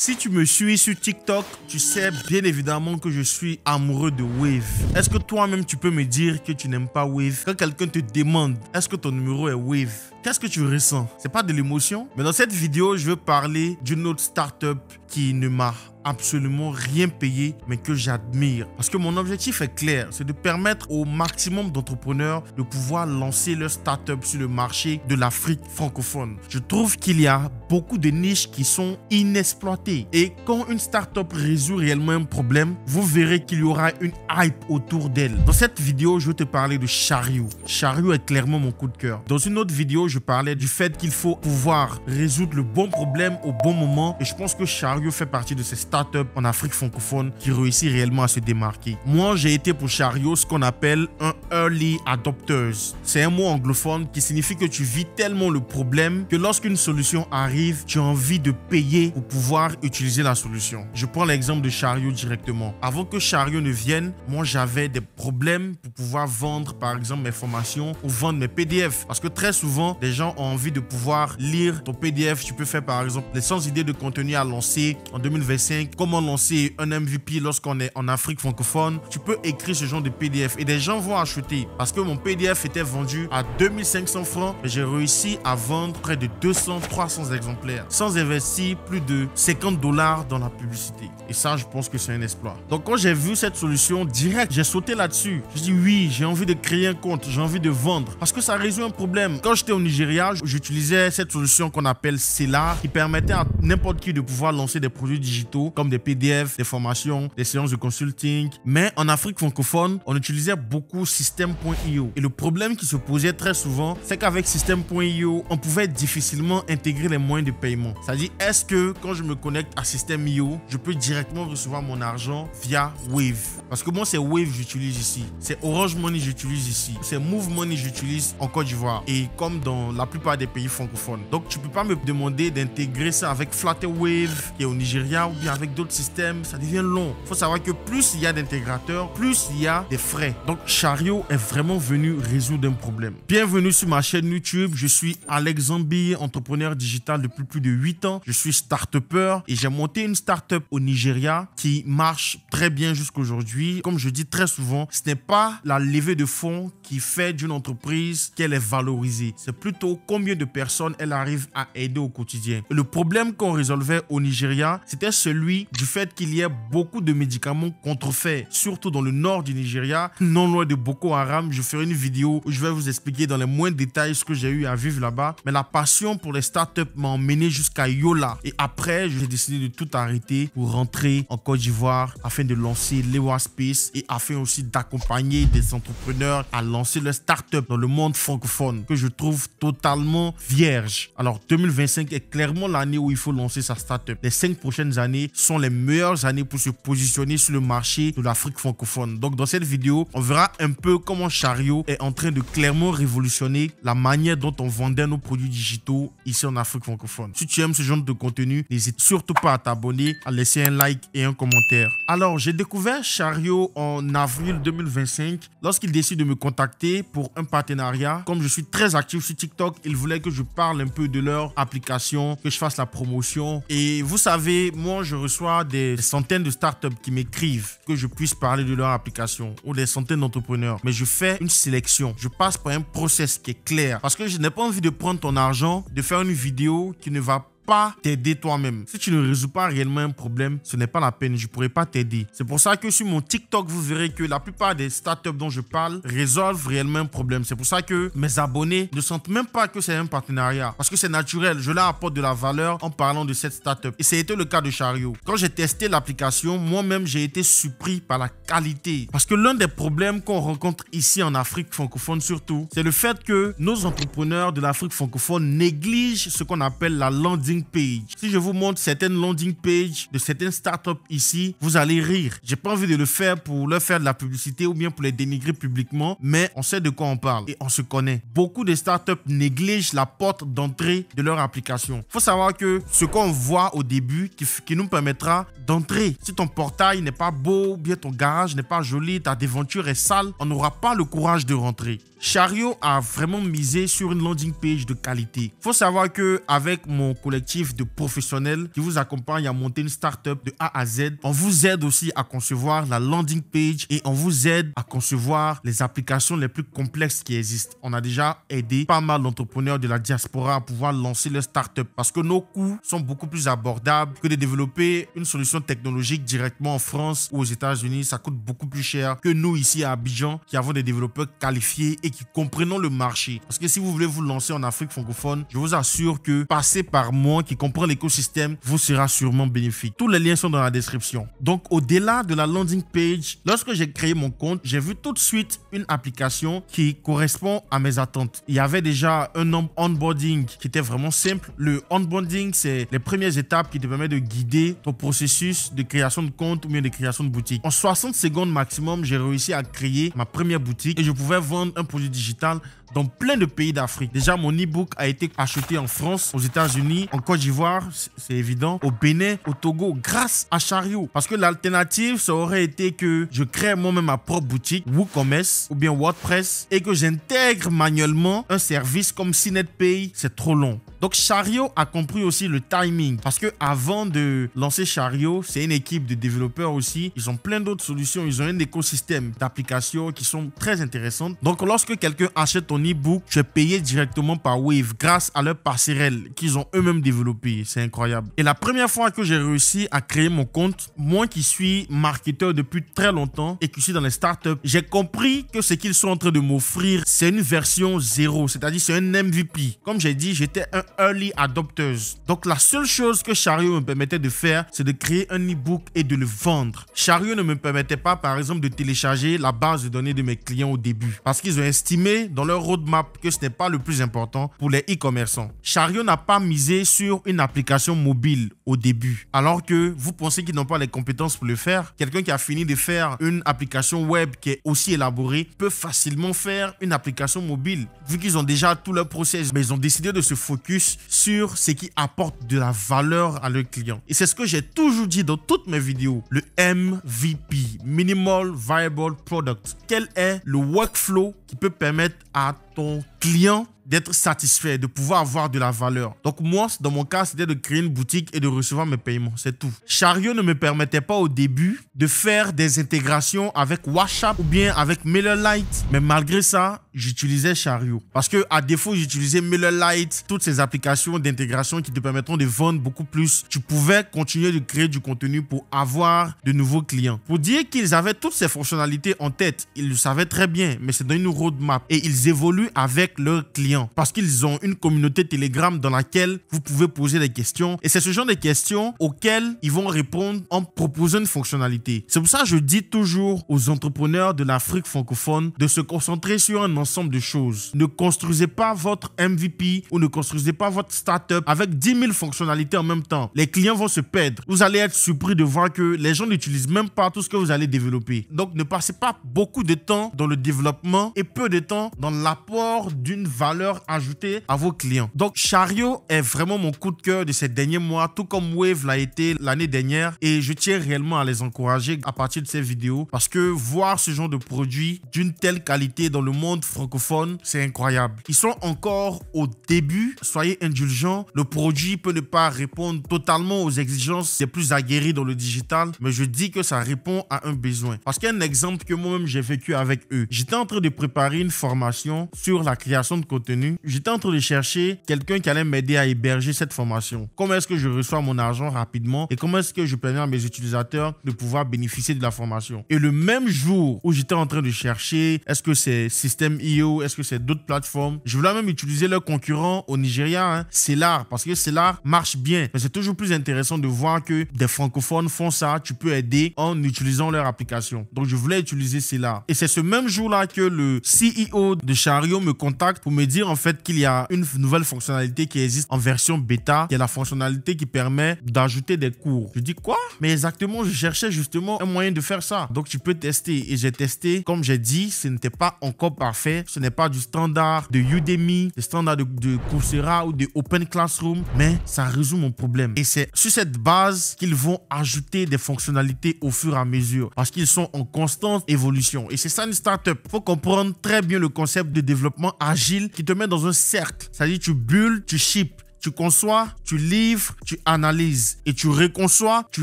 Si tu me suis sur TikTok, tu sais bien évidemment que je suis amoureux de Wave. Est-ce que toi-même tu peux me dire que tu n'aimes pas Wave? Quand quelqu'un te demande est-ce que ton numéro est Wave, qu'est-ce que tu ressens? C'est pas de l'émotion? Mais dans cette vidéo, je veux parler d'une autre startup qui ne m'a absolument rien payé, mais que j'admire. Parce que mon objectif est clair, c'est de permettre au maximum d'entrepreneurs de pouvoir lancer leur startup sur le marché de l'Afrique francophone. Je trouve qu'il y a beaucoup de niches qui sont inexploitées. Et quand une startup résout réellement un problème, vous verrez qu'il y aura une hype autour d'elle. Dans cette vidéo, je vais te parler de Chariot. Chariot est clairement mon coup de cœur. Dans une autre vidéo, je parlais du fait qu'il faut pouvoir résoudre le bon problème au bon moment. Et je pense que Chariot fait partie de ces startups en Afrique francophone qui réussit réellement à se démarquer. Moi, j'ai été pour Chariot ce qu'on appelle un early adopters. C'est un mot anglophone qui signifie que tu vis tellement le problème que lorsqu'une solution arrive, tu as envie de payer pour pouvoir utiliser la solution. Je prends l'exemple de Chariot directement. Avant que Chariot ne vienne, moi, j'avais des problèmes pour pouvoir vendre, par exemple, mes formations ou vendre mes PDF. Parce que très souvent, les gens ont envie de pouvoir lire ton PDF. Tu peux faire, par exemple, les 100 idées de contenu à lancer en 2025. Comment lancer un MVP lorsqu'on est en Afrique francophone. Tu peux écrire ce genre de PDF et des gens vont acheter. Parce que mon PDF était vendu à 2500 francs et j'ai réussi à vendre près de 200-300 exemplaires sans investir plus de 50 $ dans la publicité. Et ça, je pense que c'est un exploit. Donc, quand j'ai vu cette solution, direct, j'ai sauté là-dessus. Je dis oui, j'ai envie de créer un compte, j'ai envie de vendre parce que ça résout un problème. Quand j'étais au Nigeria, j'utilisais cette solution qu'on appelle Selar qui permettait à n'importe qui de pouvoir lancer des produits digitaux comme des PDF, des formations, des séances de consulting. Mais en Afrique francophone, on utilisait beaucoup System.io. Et le problème qui se posait très souvent, c'est qu'avec System.io, on pouvait difficilement intégrer les moyens de paiement. C'est-à-dire, est-ce que quand je me connecte à System.io, je peux directement recevoir mon argent via Wave? Parce que moi, c'est Wave que j'utilise ici. C'est Orange Money que j'utilise ici. C'est Move Money que j'utilise en Côte d'Ivoire. Et comme dans la plupart des pays francophones. Donc, tu peux pas me demander d'intégrer ça avec Flutterwave qui est au Nigeria ou bien avec d'autres systèmes, ça devient long. Il faut savoir que plus il y a d'intégrateurs, plus il y a des frais. Donc, Chariot est vraiment venu résoudre un problème. Bienvenue sur ma chaîne YouTube. Je suis Alex Zambi, entrepreneur digital depuis plus de 8 ans. Je suis start-upper et j'ai monté une start-up au Nigeria qui marche très bien jusqu'aujourd'hui. Comme je dis très souvent, ce n'est pas la levée de fonds qui fait d'une entreprise qu'elle est valorisée. C'est plutôt combien de personnes elle arrive à aider au quotidien. Et le problème qu'on résolvait au Nigeria, c'était celui du fait qu'il y ait beaucoup de médicaments contrefaits, surtout dans le nord du Nigeria, non loin de Boko Haram. Je ferai une vidéo où je vais vous expliquer dans les moindres détails ce que j'ai eu à vivre là-bas. Mais la passion pour les startups m'a emmené jusqu'à Yola. Et après, j'ai décidé de tout arrêter pour rentrer en Côte d'Ivoire afin de lancer Lewa Space et afin aussi d'accompagner des entrepreneurs à lancer leurs startups dans le monde francophone que je trouve totalement vierge. Alors, 2025 est clairement l'année où il faut lancer sa startup. Les 5 prochaines années sont les meilleures années pour se positionner sur le marché de l'Afrique francophone. Donc dans cette vidéo, on verra un peu comment Chariot est en train de clairement révolutionner la manière dont on vendait nos produits digitaux ici en Afrique francophone. Si tu aimes ce genre de contenu, n'hésite surtout pas à t'abonner, à laisser un like et un commentaire. Alors, j'ai découvert Chariot en avril 2025 lorsqu'il décide de me contacter pour un partenariat. Comme je suis très actif sur TikTok, ils voulaient que je parle un peu de leur application, que je fasse la promotion. Et vous savez, moi, je reçois des centaines de startups qui m'écrivent que je puisse parler de leur application ou des centaines d'entrepreneurs. Mais je fais une sélection. Je passe par un process qui est clair parce que je n'ai pas envie de prendre ton argent, de faire une vidéo qui ne va pas t'aider toi-même. Si tu ne résous pas réellement un problème, ce n'est pas la peine, je ne pourrai pas t'aider. C'est pour ça que sur mon TikTok, vous verrez que la plupart des startups dont je parle résolvent réellement un problème. C'est pour ça que mes abonnés ne sentent même pas que c'est un partenariat parce que c'est naturel. Je leur apporte de la valeur en parlant de cette startup. Et c'était le cas de Chariot. Quand j'ai testé l'application, moi-même, j'ai été surpris par la qualité. Parce que l'un des problèmes qu'on rencontre ici en Afrique francophone surtout, c'est le fait que nos entrepreneurs de l'Afrique francophone négligent ce qu'on appelle la landing page. Si je vous montre certaines landing pages de certaines startups ici, vous allez rire. J'ai pas envie de le faire pour leur faire de la publicité ou bien pour les dénigrer publiquement, mais on sait de quoi on parle et on se connaît. Beaucoup de startups négligent la porte d'entrée de leur application. Faut savoir que ce qu'on voit au début qui nous permettra d'entrer. Si ton portail n'est pas beau, bien ton garage n'est pas joli, ta devanture est sale, on n'aura pas le courage de rentrer. Chariot a vraiment misé sur une landing page de qualité. Faut savoir que avec mon collectif de professionnels qui vous accompagne à monter une startup de A à Z, on vous aide aussi à concevoir la landing page et on vous aide à concevoir les applications les plus complexes qui existent. On a déjà aidé pas mal d'entrepreneurs de la diaspora à pouvoir lancer leur startup parce que nos coûts sont beaucoup plus abordables que de développer une solution technologique directement en France ou aux États-Unis. Ça coûte beaucoup plus cher que nous ici à Abidjan qui avons des développeurs qualifiés et qui comprenons le marché. Parce que si vous voulez vous lancer en Afrique francophone, je vous assure que passer par moi qui comprend l'écosystème vous sera sûrement bénéfique. Tous les liens sont dans la description. Donc au-delà de la landing page, lorsque j'ai créé mon compte, j'ai vu tout de suite une application qui correspond à mes attentes. Il y avait déjà un onboarding qui était vraiment simple. Le onboarding, c'est les premières étapes qui te permettent de guider ton processus de création de compte ou bien de création de boutique. En 60 secondes maximum, j'ai réussi à créer ma première boutique et je pouvais vendre un produit digital dans plein de pays d'Afrique. Déjà, mon e-book a été acheté en France, aux États-Unis, en Côte d'Ivoire, c'est évident, au Bénin, au Togo, grâce à Chariot. Parce que l'alternative, ça aurait été que je crée moi-même ma propre boutique, WooCommerce ou bien WordPress, et que j'intègre manuellement un service comme CNetPay. C'est trop long. Donc Chariot a compris aussi le timing parce que avant de lancer Chariot, c'est une équipe de développeurs aussi. Ils ont plein d'autres solutions. Ils ont un écosystème d'applications qui sont très intéressantes. Donc lorsque quelqu'un achète ton e-book, tu es payé directement par Wave grâce à leur passerelle qu'ils ont eux-mêmes développée. C'est incroyable. Et la première fois que j'ai réussi à créer mon compte, moi qui suis marketeur depuis très longtemps et qui suis dans les startups, j'ai compris que ce qu'ils sont en train de m'offrir, c'est une version 0, c'est-à-dire c'est un MVP. Comme j'ai dit, j'étais un early adopters. Donc la seule chose que Chariot me permettait de faire, c'est de créer un e-book et de le vendre. Chariot ne me permettait pas, par exemple, de télécharger la base de données de mes clients au début parce qu'ils ont estimé dans leur roadmap que ce n'est pas le plus important pour les e-commerçants. Chariot n'a pas misé sur une application mobile au début, alors que vous pensez qu'ils n'ont pas les compétences pour le faire. Quelqu'un qui a fini de faire une application web qui est aussi élaborée peut facilement faire une application mobile vu qu'ils ont déjà tout leur process, mais ils ont décidé de se focus sur ce qui apporte de la valeur à leurs clients. Et c'est ce que j'ai toujours dit dans toutes mes vidéos, le MVP, Minimal Viable Product. Quel est le workflow qui peut permettre à ton client d'être satisfait, de pouvoir avoir de la valeur. Donc moi, dans mon cas, c'était de créer une boutique et de recevoir mes paiements, c'est tout. Chariot ne me permettait pas au début de faire des intégrations avec WhatsApp ou bien avec MailerLite, mais malgré ça, j'utilisais Chariot. Parce que à défaut, j'utilisais MailerLite, toutes ces applications d'intégration qui te permettront de vendre beaucoup plus. Tu pouvais continuer de créer du contenu pour avoir de nouveaux clients. Pour dire qu'ils avaient toutes ces fonctionnalités en tête, ils le savaient très bien, mais c'est dans une roadmap et ils évoluent avec leurs clients. Parce qu'ils ont une communauté Telegram dans laquelle vous pouvez poser des questions et c'est ce genre de questions auxquelles ils vont répondre en proposant une fonctionnalité. C'est pour ça que je dis toujours aux entrepreneurs de l'Afrique francophone de se concentrer sur un ensemble de choses. Ne construisez pas votre MVP ou ne construisez pas votre startup avec 10 000 fonctionnalités en même temps. Les clients vont se perdre. Vous allez être surpris de voir que les gens n'utilisent même pas tout ce que vous allez développer. Donc ne passez pas beaucoup de temps dans le développement et peu de temps dans l'apport d'une valeur ajoutée à vos clients. Donc Chariot est vraiment mon coup de cœur de ces derniers mois, tout comme Wave l'a été l'année dernière, et je tiens réellement à les encourager à partir de ces vidéos parce que voir ce genre de produit d'une telle qualité dans le monde francophone, c'est incroyable. Ils sont encore au début, soyez indulgents, le produit peut ne pas répondre totalement aux exigences des plus aguerris dans le digital, mais je dis que ça répond à un besoin. Parce qu'un exemple que moi-même j'ai vécu avec eux, j'étais en train de préparer une formation sur la création de contenu. J'étais en train de chercher quelqu'un qui allait m'aider à héberger cette formation. Comment est-ce que je reçois mon argent rapidement et comment est-ce que je permets à mes utilisateurs de pouvoir bénéficier de la formation. Et le même jour où j'étais en train de chercher, est-ce que c'est System.io, est-ce que c'est d'autres plateformes, je voulais même utiliser leur concurrent au Nigeria, Cellar, parce que Cellar marche bien. Mais c'est toujours plus intéressant de voir que des francophones font ça. Tu peux aider en utilisant leur application. Donc je voulais utiliser Cellar. Et c'est ce même jour-là que le CEO de Chariot Shario me contacte pour me dire en fait qu'il y a une nouvelle fonctionnalité qui existe en version bêta, qui est la fonctionnalité qui permet d'ajouter des cours. Je dis quoi? Mais exactement, je cherchais justement un moyen de faire ça. Donc tu peux tester et j'ai testé. Comme j'ai dit, ce n'était pas encore parfait. Ce n'est pas du standard de Udemy, du standard de Coursera ou de Open Classroom, mais ça résout mon problème. Et c'est sur cette base qu'ils vont ajouter des fonctionnalités au fur et à mesure parce qu'ils sont en constante évolution. Et c'est ça une startup. Il faut comprendre très bien le concept de développement agile qui te met dans un cercle. C'est-à-dire tu bulles, tu ships. Tu conçois, tu livres, tu analyses. Et tu reconçois, tu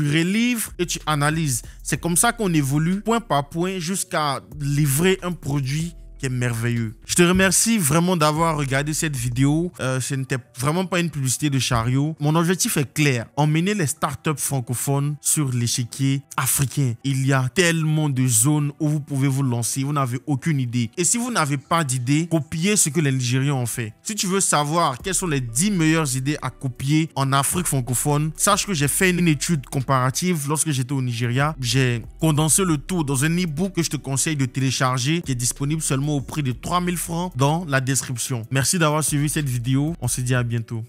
relivres et tu analyses. C'est comme ça qu'on évolue point par point jusqu'à livrer un produit qui est merveilleux. Je te remercie vraiment d'avoir regardé cette vidéo. Ce n'était vraiment pas une publicité de Shario. Mon objectif est clair. Emmener les startups francophones sur l'échiquier africain. Il y a tellement de zones où vous pouvez vous lancer. Vous n'avez aucune idée. Et si vous n'avez pas d'idée, copiez ce que les Nigérians ont fait. Si tu veux savoir quelles sont les 10 meilleures idées à copier en Afrique francophone, sache que j'ai fait une étude comparative lorsque j'étais au Nigeria. J'ai condensé le tout dans un e-book que je te conseille de télécharger qui est disponible seulement au prix de 3000 francs dans la description. Merci d'avoir suivi cette vidéo. On se dit à bientôt.